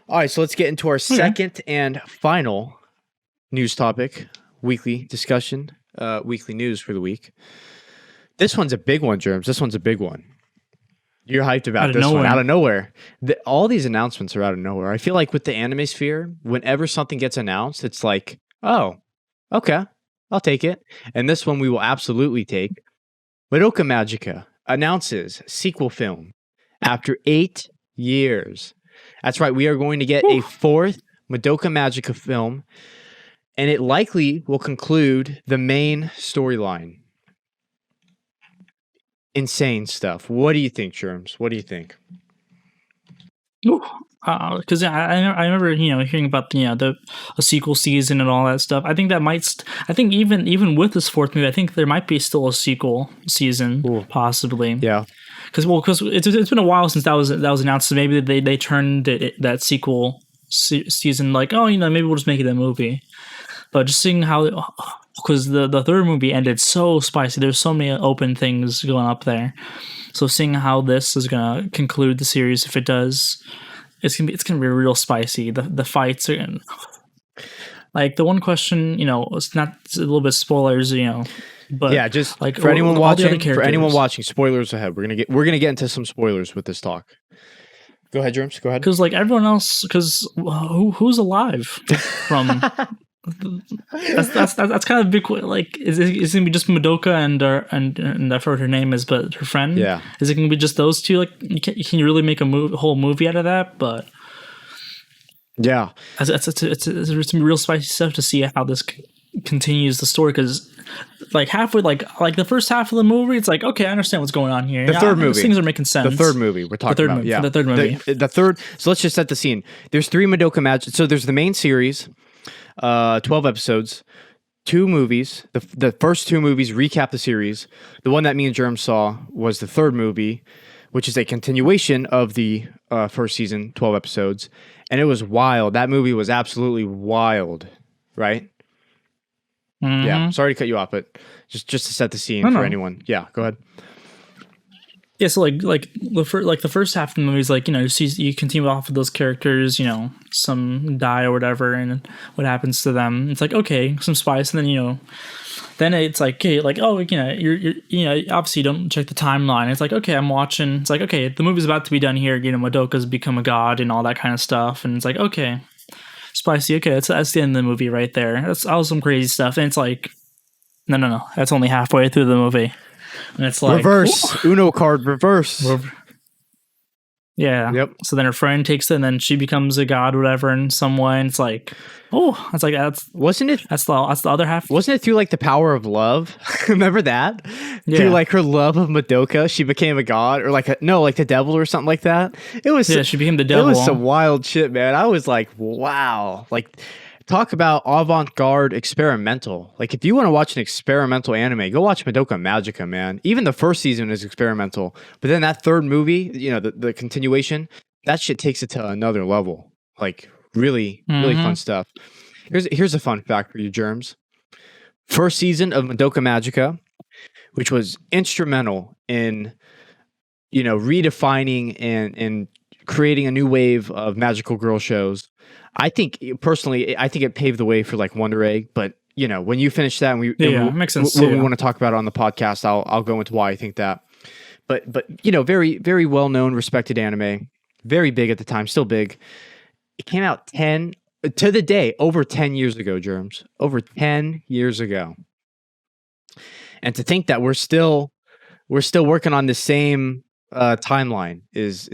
All right, so let's get into our second and final news topic, weekly discussion, weekly news for the week. This one's a big one, Germs. This one's a big one. You're hyped about this one. Out of nowhere. All these announcements are out of nowhere. I feel like with the anime sphere, whenever something gets announced, it's like, oh, okay, I'll take it. And this one we will absolutely take. Madoka Magica announces sequel film after 8 years. That's right. We are going to get a fourth Madoka Magica film, and it likely will conclude the main storyline. Insane stuff. What do you think, Germs? What do you think? Because I remember hearing about a sequel season and all that stuff. I think that might. I think even with this fourth movie, I think there might be still a sequel season possibly. Yeah. Because it's been a while since that was announced. So maybe they turned that sequel season like, maybe we'll just make it a movie. But just seeing how, because the third movie ended so spicy, there's so many open things going up there. So seeing how this is gonna conclude the series, if it does, it's gonna be real spicy. The fights are like the one question, it's a little bit spoilers, but yeah, just like for anyone watching, spoilers ahead. We're gonna get into some spoilers with this talk. Go ahead, Germs. Go ahead. Because like everyone else, who's alive from. That's kind of big. Like, is it gonna be just Madoka and I've heard her name is, but her friend. Yeah. Is it gonna be just those two? Like, can you really make a whole movie out of that? But yeah, it's some real spicy stuff to see how this continues the story. Because like halfway, like the first half of the movie, it's like, okay, I understand what's going on here. The third movie, things are making sense. The third movie we're talking about. Yeah, the third movie. The third. So let's just set the scene. There's 3 Madoka Magic. So there's the main series. 12 episodes, 2 movies. The first 2 movies recap the series. The one that me and Germ saw was the third movie, which is a continuation of the first season, 12 episodes. And it was wild. That movie was absolutely wild, right? Mm-hmm. Yeah, sorry to cut you off, but just to set the scene for anyone. Yeah, go ahead. Yeah, so like the first half of the movie is like, you continue off of those characters, some die or whatever, and what happens to them. It's like, okay, some spice, and then it's like, okay, like, oh, you're obviously you don't check the timeline. It's like, okay, I'm watching. It's like, okay, the movie's about to be done here. Madoka's become a god and all that kind of stuff, and it's like, okay, spicy. Okay, that's the end of the movie right there. That's all some crazy stuff, and it's like, no, that's only halfway through the movie. And it's like reverse Uno card reverse. Yeah. Yep. So then her friend takes it, and then she becomes a god, or whatever, in some way. And it's like, wasn't it? That's the other half. Wasn't it through like the power of love? Remember that? Yeah. Through like her love of Madoka, she became a god, or like the devil or something like that. It was she became the devil. It was some wild shit, man. I was like, wow, like. Talk about avant-garde experimental. Like, if you want to watch an experimental anime, go watch Madoka Magica, man. Even the first season is experimental. But then that third movie, the continuation, that shit takes it to another level. Like, really, really fun stuff. Here's a fun fact for you, Germs. First season of Madoka Magica, which was instrumental in, redefining and creating a new wave of magical girl shows. I think personally, it paved the way for like Wonder Egg. But when you finish that, and makes sense. We want to talk about it on the podcast. I'll go into why I think that. But very, very well known, respected anime, very big at the time, still big. It came out to the day over 10 years ago, Germs, over 10 years ago. And to think that we're still working on the same timeline is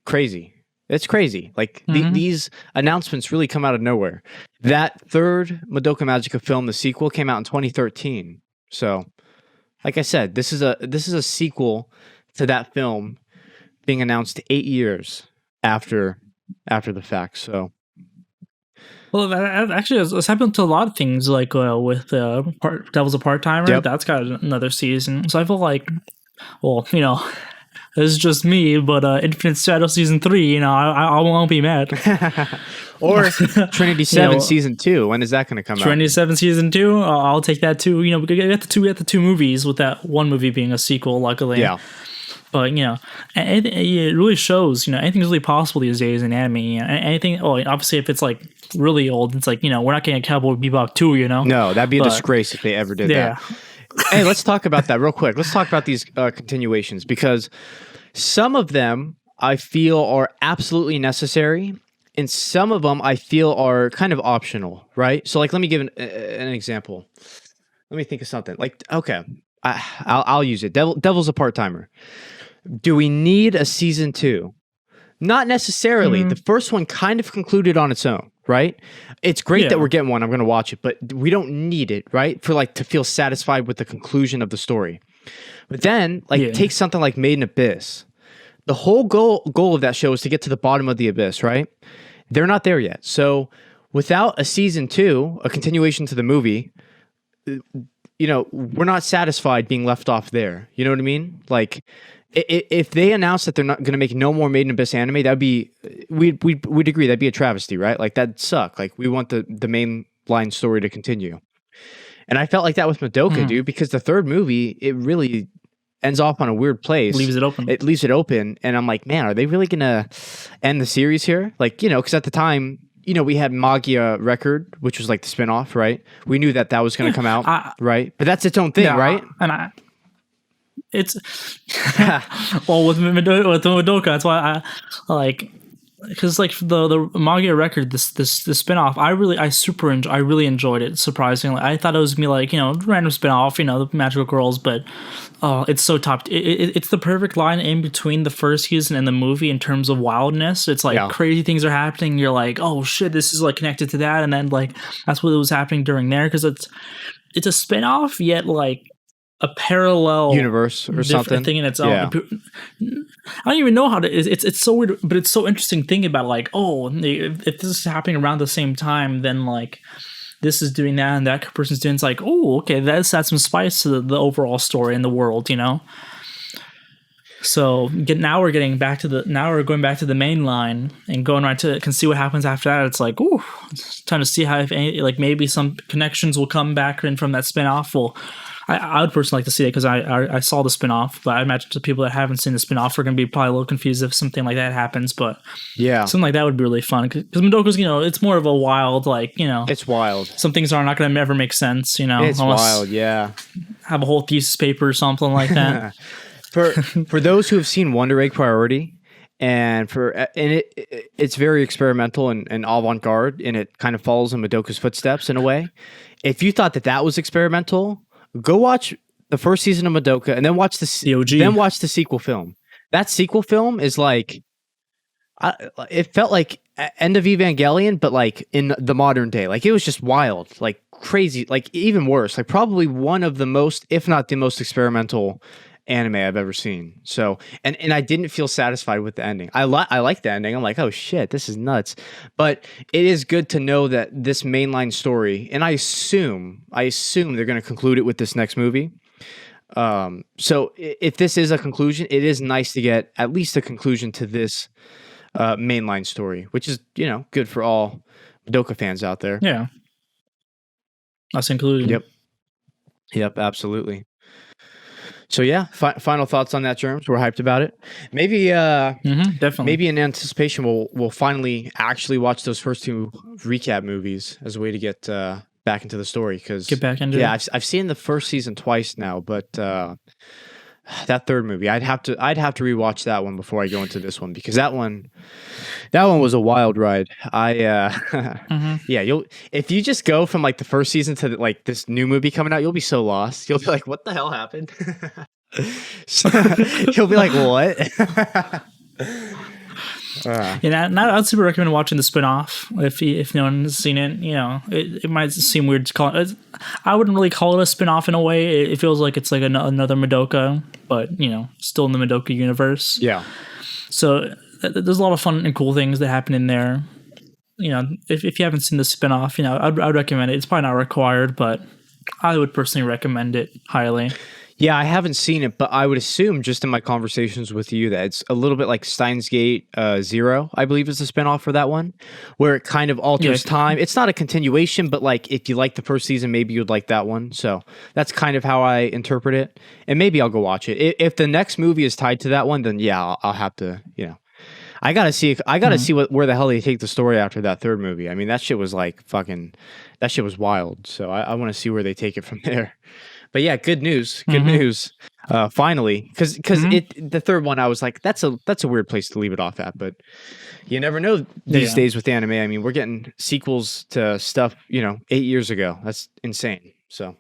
crazy. It's crazy. Like these announcements really come out of nowhere. That third Madoka Magica film, the sequel, came out in 2013. So, like I said, this is a sequel to that film being announced 8 years after the fact. So, well, that actually has happened to a lot of things. Like with Devil's a Part-Timer, yep. That's got another season. So I feel like, well, this is just me, but Infinite Shadow Season 3, I won't be mad. Or Trinity 7 Season 2. When is that going to come out? Trinity 7 Season 2, I'll take that too. We got the two movies, with that one movie being a sequel, luckily. Yeah. But it really shows. Anything's really possible these days in anime. Anything. Oh, obviously, if it's like really old, it's like we're not getting a Cowboy Bebop 2. No, that'd be a disgrace if they ever did that. Hey, let's talk about that real quick. Let's talk about these continuations, because some of them I feel are absolutely necessary, and some of them I feel are kind of optional, right? So, like, let me give an example. Let me think of something. Like, okay, I'll use it. Devil's a part-timer. Do we need a season 2? Not necessarily. The first one kind of concluded on its own, right? It's great that we're getting one. I'm going to watch it, but we don't need it, right? For like to feel satisfied with the conclusion of the story. But then, like, take something like Made in Abyss. The whole goal of that show is to get to the bottom of the abyss, right? They're not there yet. So without a season 2, a continuation to the movie, we're not satisfied being left off there. You know what I mean? Like, if they announce that they're not going to make no more Made in Abyss anime, that'd be we'd agree that'd be a travesty, right? Like, that'd suck. Like, we want the main line story to continue. And I felt like that with Madoka, dude, because the third movie, it really ends off on a weird place. Leaves it open. It leaves it open, and I'm like, man, are they really gonna end the series here? Like, because at the time, we had Magia Record, which was like the spinoff, right? We knew that was going to come out, right? But that's its own thing, right? And it's well with Madoka. That's why I like, because like the Magia Record, this spinoff, I really enjoyed it. Surprisingly, I thought it was gonna be like random spinoff, the magical girls, but it's so top. It's the perfect line in between the first season and the movie in terms of wildness. It's like crazy things are happening. You're like, oh shit, this is like connected to that, and then like that's what was happening during there, because it's a spinoff yet like a parallel universe or something thing in its own. I don't even know how to. It's so weird, but it's so interesting thinking about like, if this is happening around the same time, then like this is doing that and that person's doing. It's like, okay, that's some spice to the overall story and the world, So now we're going back to the main line and going right to it, can see what happens after that. It's like, it's time to see how, if any, like maybe some connections will come back in from that spinoff. Well, I would personally like to see it because I saw the spinoff, but I imagine the people that haven't seen the spinoff are going to be probably a little confused if something like that happens. But something like that would be really fun because Madoka's, it's more of a wild, like, it's wild. Some things are not going to ever make sense, It's wild, yeah. Have a whole thesis paper or something like that. For those who have seen Wonder Egg Priority, and it's very experimental and avant-garde, and it kind of follows in Madoka's footsteps in a way. If you thought that was experimental, go watch the first season of Madoka and then watch the OG. Then watch the sequel film. That sequel film is like, it felt like end of Evangelion, but like in the modern day. Like, it was just wild, like crazy, like even worse. Like, probably one of the most, if not the most experimental anime I've ever seen. So, and I didn't feel satisfied with the ending. I like the ending. I'm like, oh shit, this is nuts. But it is good to know that this mainline story, and I assume they're going to conclude it with this next movie. So if this is a conclusion, it is nice to get at least a conclusion to this mainline story, which is, good for all Madoka fans out there. Yeah. Us included. Yep, absolutely. So yeah, final thoughts on that, Germs. We're hyped about it. Maybe, definitely. Maybe in anticipation, we'll finally actually watch those first 2 recap movies as a way to get back into the story. Because get back into it. I've seen the first season twice now, but that third movie, I'd have to rewatch that one before I go into this one, because that one was a wild ride. You'll, if you just go from like the first season to like this new movie coming out, you'll be so lost. You'll be like, what the hell happened? You'll be like, what? I'd super recommend watching the spinoff if no one's seen it. It might seem weird to call it. I wouldn't really call it a spinoff in a way. It feels like it's like another Madoka, but still in the Madoka universe. Yeah. So there's a lot of fun and cool things that happen in there. If you haven't seen the spinoff, I'd recommend it. It's probably not required, but I would personally recommend it highly. Yeah, I haven't seen it, but I would assume just in my conversations with you that it's a little bit like Steins Gate Zero, I believe is the spinoff for that one, where it kind of alters time. It's not a continuation, but like if you like the first season, maybe you'd like that one. So that's kind of how I interpret it. And maybe I'll go watch it. If the next movie is tied to that one, then yeah, I'll have to, I gotta see. See where the hell they take the story after that third movie. I mean, that shit was like fucking. That shit was wild. So I want to see where they take it from there. But yeah, good news. Good news. Finally, because the third one, I was like, that's a weird place to leave it off at. But you never know these days with anime. I mean, we're getting sequels to stuff 8 years ago. That's insane. So.